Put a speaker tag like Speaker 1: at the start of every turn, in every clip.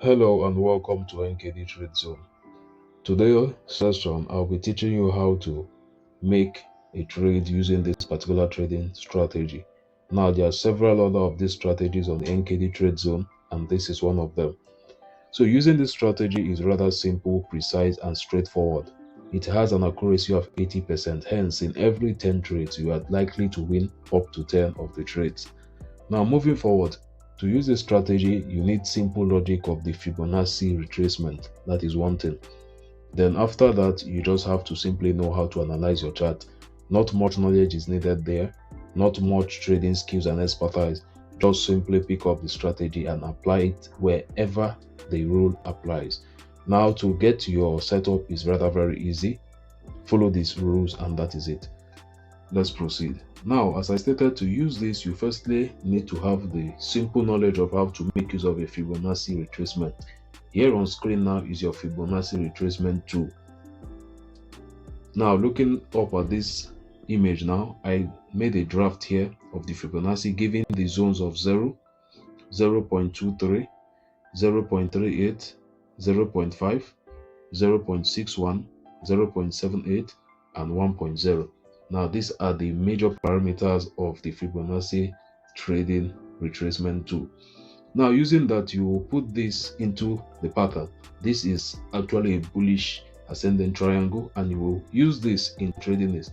Speaker 1: Hello and welcome to NKD Trade Zone. Today's session, I'll be teaching you how to make a trade using this particular trading strategy. Now, there are several other of these strategies on the NKD Trade Zone, and this is one of them. So, using this strategy is rather simple, precise, and straightforward. It has an accuracy of 80%. Hence, in every 10 trades, you are likely to win up to 10 of the trades. Now, moving forward, to use this strategy, you need simple logic of the Fibonacci retracement. That is one thing. Then after that, you just have to simply know how to analyze your chart. Not much knowledge is needed there, not much trading skills and expertise. Just simply pick up the strategy and apply it wherever the rule applies. Now, to get your setup is rather very easy. Follow these rules and that is it. Let's proceed. Now, as I stated, to use this, you firstly need to have the simple knowledge of how to make use of a Fibonacci retracement. Here on screen now is your Fibonacci retracement tool. Now, looking up at this image now, I made a draft here of the Fibonacci giving the zones of 0, 0.23, 0.38, 0.5, 0.61, 0.78, and 1.0. Now, these are the major parameters of the Fibonacci trading retracement tool. Now, using that, you will put this into the pattern. This is actually a bullish ascending triangle, and you will use this in trading this.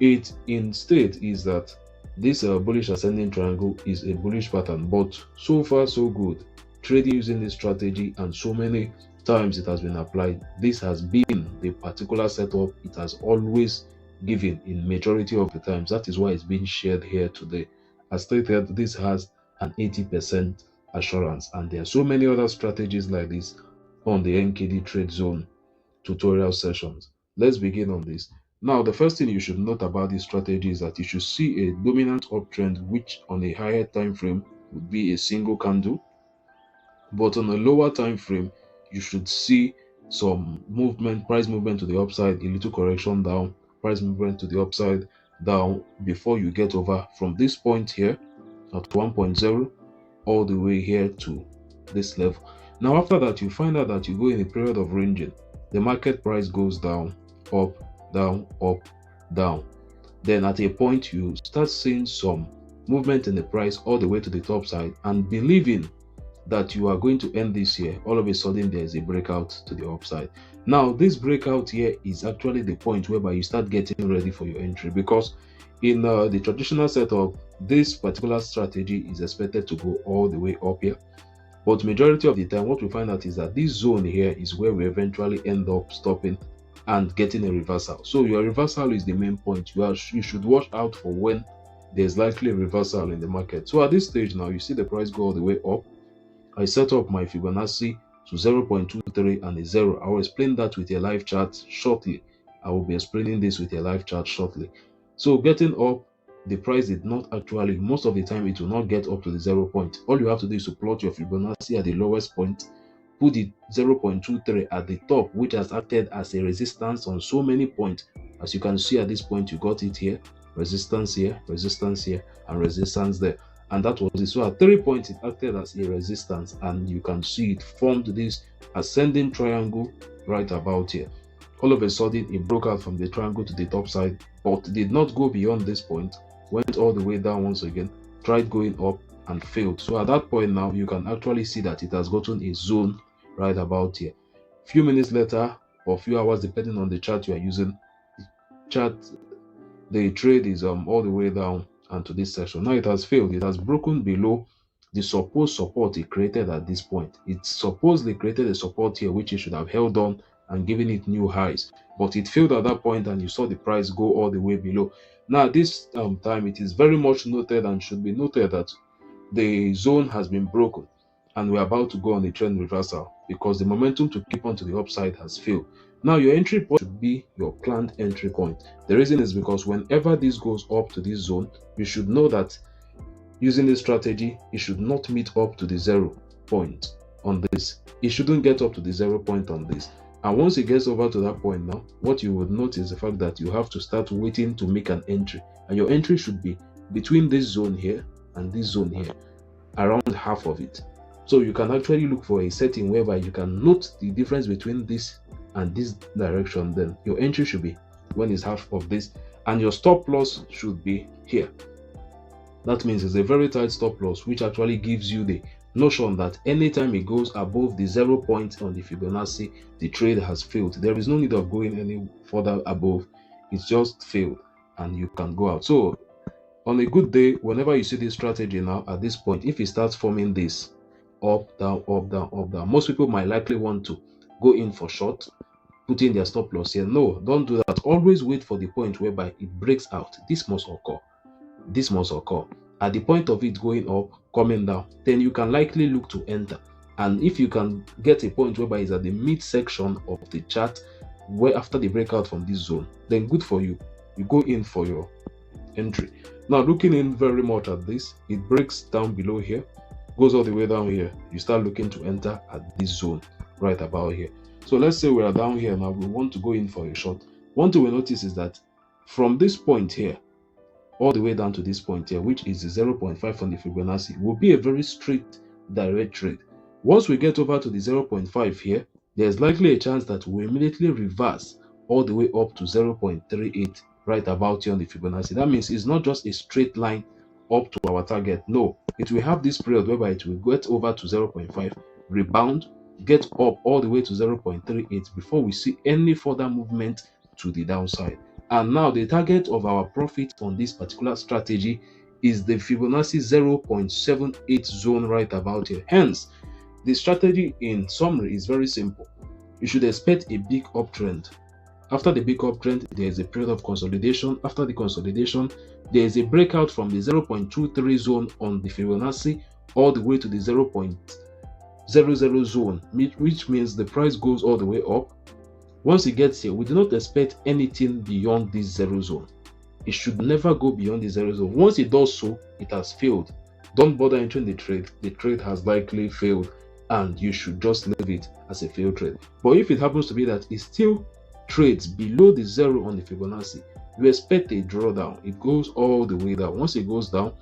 Speaker 1: It instead is that this bullish ascending triangle is a bullish pattern, but so far so good. Trading using this strategy, and so many times it has been applied. This has been the particular setup it has always given in majority of the times. That is why it's being shared here today. As stated, this has an 80% assurance, and there are so many other strategies like this on the NKD Trade Zone tutorial sessions. Let's begin on this. Now, the first thing you should note about this strategy is that you should see a dominant uptrend, which on a higher time frame would be a single candle, but on a lower time frame you should see some movement, price movement to the upside, a little correction down, price movement to the upside, down, before you get over from this point here at 1.0 all the way here to this level. Now, after that, you find out that you go in a period of ranging. The market price goes down, up, down, up, down. Then at a point, you start seeing some movement in the price all the way to the top side, and believing that you are going to end this year, all of a sudden there is a breakout to the upside. Now, this breakout here is actually the point whereby you start getting ready for your entry, because in the traditional setup, this particular strategy is expected to go all the way up here. But majority of the time, what we find out is that this zone here is where we eventually end up stopping and getting a reversal. So your reversal is the main point. You should watch out for when there's likely a reversal in the market. So at this stage now, you see the price go all the way up. I set up my Fibonacci to 0.23 and a 0. I will explain that with a live chart shortly. I will be explaining this with a live chart shortly. So getting up, the price did not actually, most of the time it will not get up to the 0 point. All you have to do is to plot your Fibonacci at the lowest point, put the 0.23 at the top, which has acted as a resistance on so many points. As you can see at this point, you got it here, resistance here, and resistance there. And that was it. So at 3 points, it acted as a resistance, and you can see it formed this ascending triangle right about here. All of a sudden, it broke out from the triangle to the top side, but did not go beyond this point, went all the way down once again, tried going up and failed. So at that point now, you can actually see that it has gotten a zone right about here. Few minutes later, or few hours, depending on the chart you are using, the trade is all the way down and to this section. Now it has failed. It has broken below the supposed support it created at this point. It supposedly created a support here, which it should have held on and given it new highs, but it failed at that point, and you saw the price go all the way below. Now this time, it is very much noted and should be noted that the zone has been broken, and we're about to go on a trend reversal, because the momentum to keep on to the upside has failed. Now your entry point should be your planned entry point. The reason is because whenever this goes up to this zone, you should know that using this strategy, it should not meet up to the 0 point on this. It shouldn't get up to the 0 point on this. And once it gets over to that point now, what you would notice is the fact that you have to start waiting to make an entry. And your entry should be between this zone here and this zone here, around half of it. So you can actually look for a setting whereby you can note the difference between this and this direction. Then your entry should be when it's half of this, and your stop loss should be here. That means it's a very tight stop loss, which actually gives you the notion that anytime it goes above the 0 point on the Fibonacci, the trade has failed. There is no need of going any further above. It's just failed and you can go out. So on a good day, whenever you see this strategy now at this point, if it starts forming this up, down, up, down, up, down, most people might likely want to go in for short, put in their stop loss here. No, don't do that. Always wait for the point whereby it breaks out. This must occur. This must occur. At the point of it going up, coming down, then you can likely look to enter. And if you can get a point whereby it's at the midsection of the chart, where after the breakout from this zone, then good for you. You go in for your entry. Now looking in very much at this, it breaks down below here, goes all the way down here. You start looking to enter at this zone right about here. So let's say we are down here now, we want to go in for a short. One thing we notice is that from this point here all the way down to this point here, which is 0.5 on the Fibonacci, will be a very straight direct trade. Once we get over to the 0.5 here, there's likely a chance that we'll immediately reverse all the way up to 0.38 right about here on the Fibonacci. That means it's not just a straight line up to our target. No, it will have this period whereby it will get over to 0.5, rebound, get up all the way to 0.38 before we see any further movement to the downside. And now the target of our profit on this particular strategy is the Fibonacci 0.78 zone right about here. Hence, the strategy in summary is very simple. You should expect a big uptrend. After the big uptrend, there is a period of consolidation. After the consolidation, there is a breakout from the 0.23 zone on the Fibonacci all the way to the 0.00 zone, which means the price goes all the way up. Once it gets here, we do not expect anything beyond this 0 zone. It should never go beyond the 0 zone. Once it does so, it has failed. Don't bother entering the trade. The trade has likely failed and you should just leave it as a failed trade. But if it happens to be that it still trades below the 0 on the Fibonacci, you expect a drawdown. It goes all the way down. Once it goes down,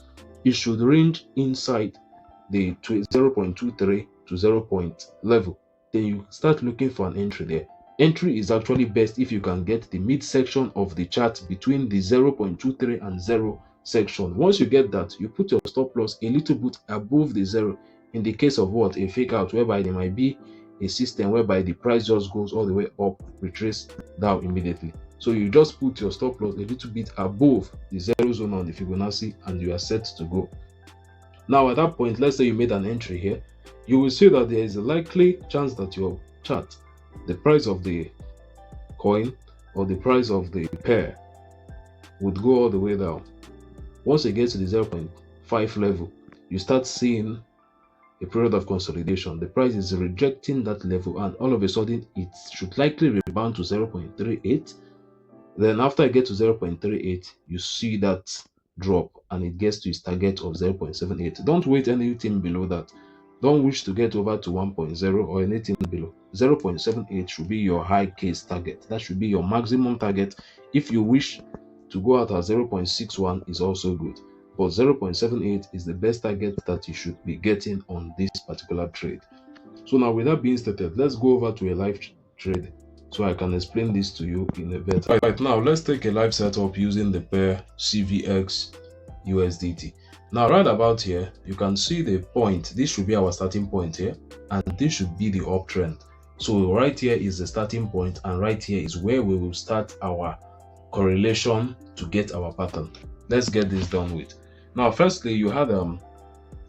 Speaker 1: it should range inside the 0.23 to 0 point level. Then you start looking for an entry there. Entry is actually best if you can get the midsection of the chart between the 0.23 and 0 section. Once you get that, you put your stop loss a little bit above the 0 in the case of what? A fake out, whereby there might be a system whereby the price just goes all the way up, retrace down immediately. So you just put your stop loss a little bit above the 0 zone on the Fibonacci and you are set to go. Now at that point, let's say you made an entry here, you will see that there is a likely chance that your chart, the price of the coin or the price of the pair, would go all the way down. Once it gets to the 0.5 level, you start seeing a period of consolidation. The price is rejecting that level and all of a sudden it should likely rebound to 0.38. Then after it gets to 0.38, you see that drop and it gets to its target of 0.78. Don't wait anything below that. Don't wish to get over to 1.0 or anything below. 0.78 should be your high case target. That should be your maximum target. If you wish to go out at 0.61 is also good. But 0.78 is the best target that you should be getting on this particular trade. So now with that being stated, let's go over to a live trade so I can explain this to you in a better. Right now, let's take a live setup using the pair CVX USDT. Now right about here, you can see the point. This should be our starting point here, and this should be the uptrend. So right here is the starting point, and right here is where we will start our correlation to get our pattern. Let's get this done with. Now firstly, you had an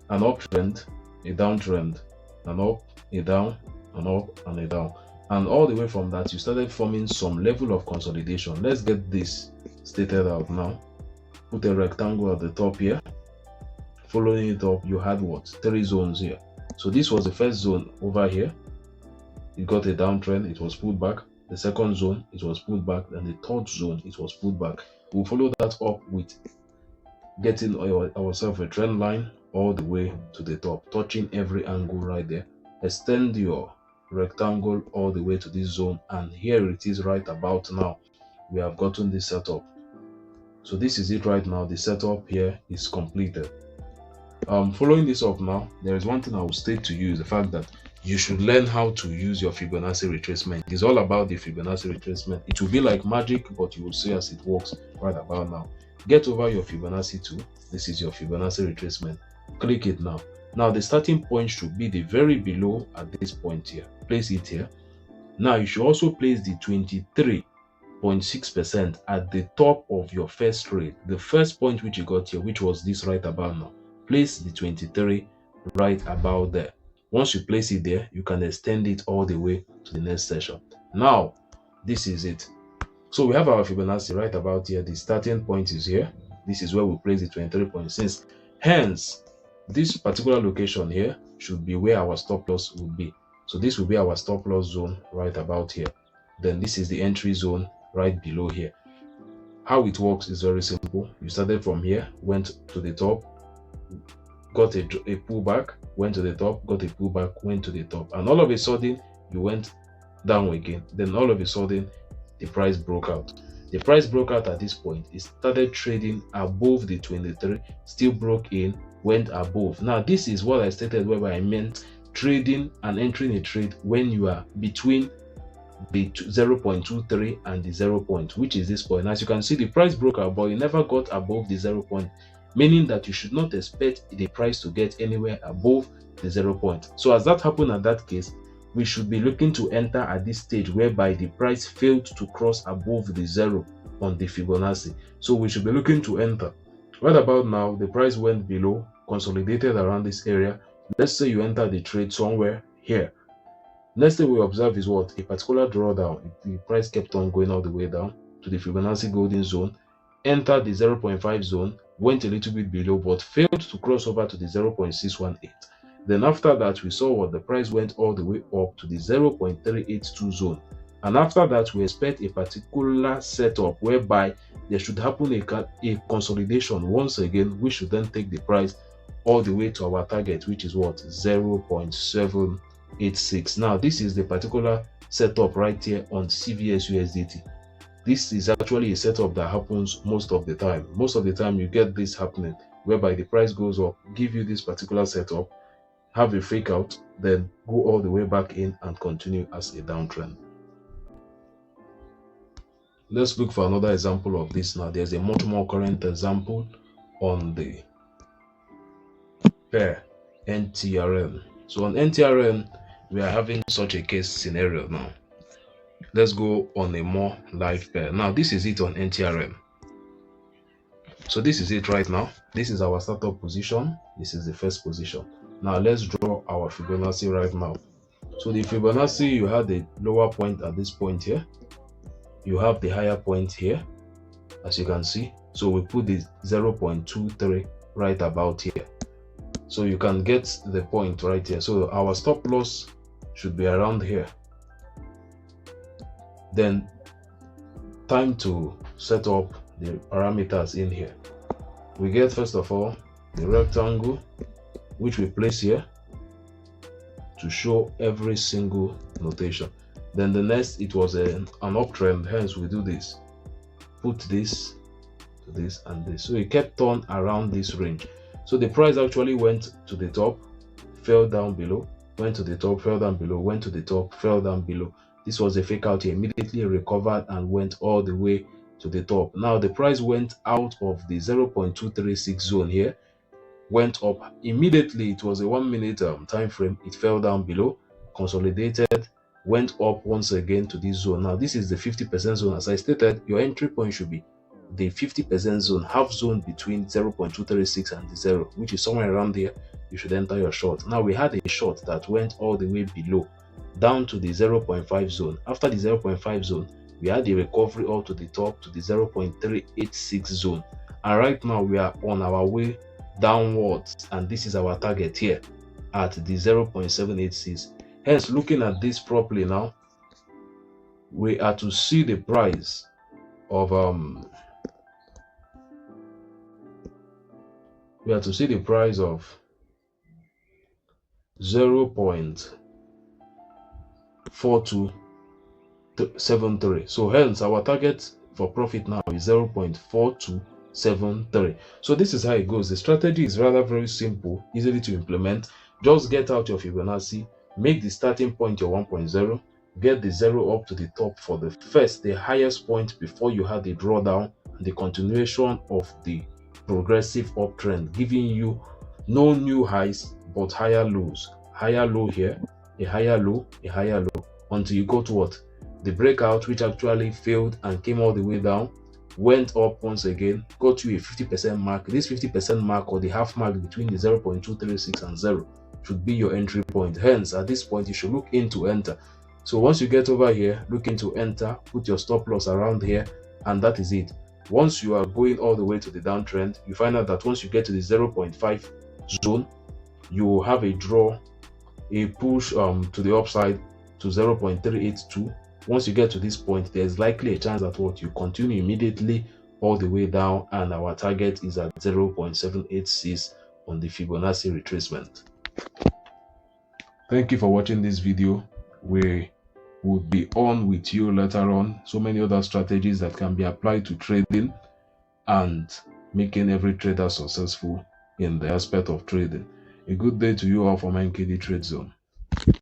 Speaker 1: uptrend, a downtrend, an up, a down, an up, and a down, and all the way from that you started forming some level of consolidation. Let's get this stated out now. Put a rectangle at the top here. Following it up, you had what? 3 zones here. So this was the first zone over here. It got a downtrend, it was pulled back. The second zone, it was pulled back, and the third zone, it was pulled back. We'll follow that up with getting ourselves a trend line all the way to the top, touching every angle right there. Extend your rectangle all the way to this zone, and here it is right about now. We have gotten this setup. So this is it right now. The setup here is completed. Following this up now, there is one thing I will state to you, is the fact that you should learn how to use your Fibonacci retracement. It's all about the Fibonacci retracement. It will be like magic, but you will see as it works right about now. Get over your Fibonacci tool. This is your Fibonacci retracement. Click it now. Now the starting point should be the very below at this point here. Place it here. Now you should also place the 23.6% at the top of your first trade. The first point which you got here, which was this right about now. Place the 23 right about there. Once you place it there, you can extend it all the way to the next session. Now, this is it. So we have our Fibonacci right about here. The starting point is here. This is where we place the 23.6. Hence, this particular location here should be where our stop loss will be. So this will be our stop loss zone right about here. Then this is the entry zone right below here. How it works is very simple. You started from here, went to the top, got a pullback, went to the top, got a pullback, went to the top, and all of a sudden you went down again. Then all of a sudden the price broke out. The price broke out at this point. It started trading above the 23, still broke in, went above. Now this is what I stated where I meant trading and entering a trade when you are between the 0.23 and the 0 point, which is this point. As you can see, the price broke out, but it never got above the 0 point, meaning that you should not expect the price to get anywhere above the 0 point. So as that happened at that case, we should be looking to enter at this stage whereby the price failed to cross above the 0 on the Fibonacci. So we should be looking to enter. Right about now, the price went below, consolidated around this area. Let's say you enter the trade somewhere here. Next thing we observe is what? A particular drawdown. The price kept on going all the way down to the Fibonacci golden zone, entered the 0.5 zone, went a little bit below, but failed to cross over to the 0.618. Then after that, we saw what the price went all the way up to the 0.382 zone. And after that, we expect a particular setup whereby there should happen a consolidation once again, which should then take the price all the way to our target, which is what? 0.786. Now, this is the particular setup right here on CVS USDT. This is actually a setup that happens most of the time. Most of the time, you get this happening whereby the price goes up, give you this particular setup, have a fake out, then go all the way back in and continue as a downtrend. Let's look for another example of this now. There's a much more current example on the pair NTRN. So on NTRN, we are having such a case scenario now. Let's go on a more live pair. Now this is it on NTRN. So this is it right now. This is our startup position. This is the first position. Now let's draw our Fibonacci right now. So the Fibonacci, you have the lower point at this point here. You have the higher point here, as you can see. So we put the 0.23 right about here. So you can get the point right here. So our stop loss should be around here. Then time to set up the parameters in here. We get first of all the rectangle, which we place here to show every single notation. Then the next, it was an uptrend, hence we do this, put this to this and this. So it kept on around this range. So the price actually went to the top, fell down below, went to the top, fell down below, went to the top, fell down below. This was a fake out here, immediately recovered and went all the way to the top. Now the price went out of the 0.236 zone here, went up immediately. It was a 1 minute time frame. It fell down below, consolidated, went up once again to this zone. Now this is the 50% zone. As I stated, your entry point should be the 50% zone, half zone between 0.236 and the 0, which is somewhere around there. You should enter your short. Now we had a short that went all the way below, down to the 0.5 zone. After the 0.5 zone, we had the recovery all to the top to the 0.386 zone. And right now we are on our way downwards, and this is our target here at the 0.786. Hence, looking at this properly now, we are to see the price of 0.4273. So hence our target for profit now is 0.4273. 0.73. So this is how it goes. The strategy is rather very simple, easily to implement. Just get out your Fibonacci, make the starting point your 1.0, get the 0 up to the top for the highest point before you had the drawdown, the continuation of the progressive uptrend, giving you no new highs but higher lows. Higher low here, a higher low, a higher low, until you go to what? The breakout, which actually failed and came all the way down, went up once again, got you a 50% mark. This 50% mark, or the half mark between the 0.236 and 0, should be your entry point. Hence, at this point, you should look in to enter. So once you get over here, look into enter, put your stop loss around here, and that is it. Once you are going all the way to the downtrend, you find out that once you get to the 0.5 zone, you will have a draw, a push to the upside to 0.382. Once you get to this point, there's likely a chance that what you continue immediately all the way down, and our target is at 0.786 on the Fibonacci retracement. Thank you for watching this video. We will be on with you later on. So many other strategies that can be applied to trading and making every trader successful in the aspect of trading. A good day to you all from NKD Trade Zone.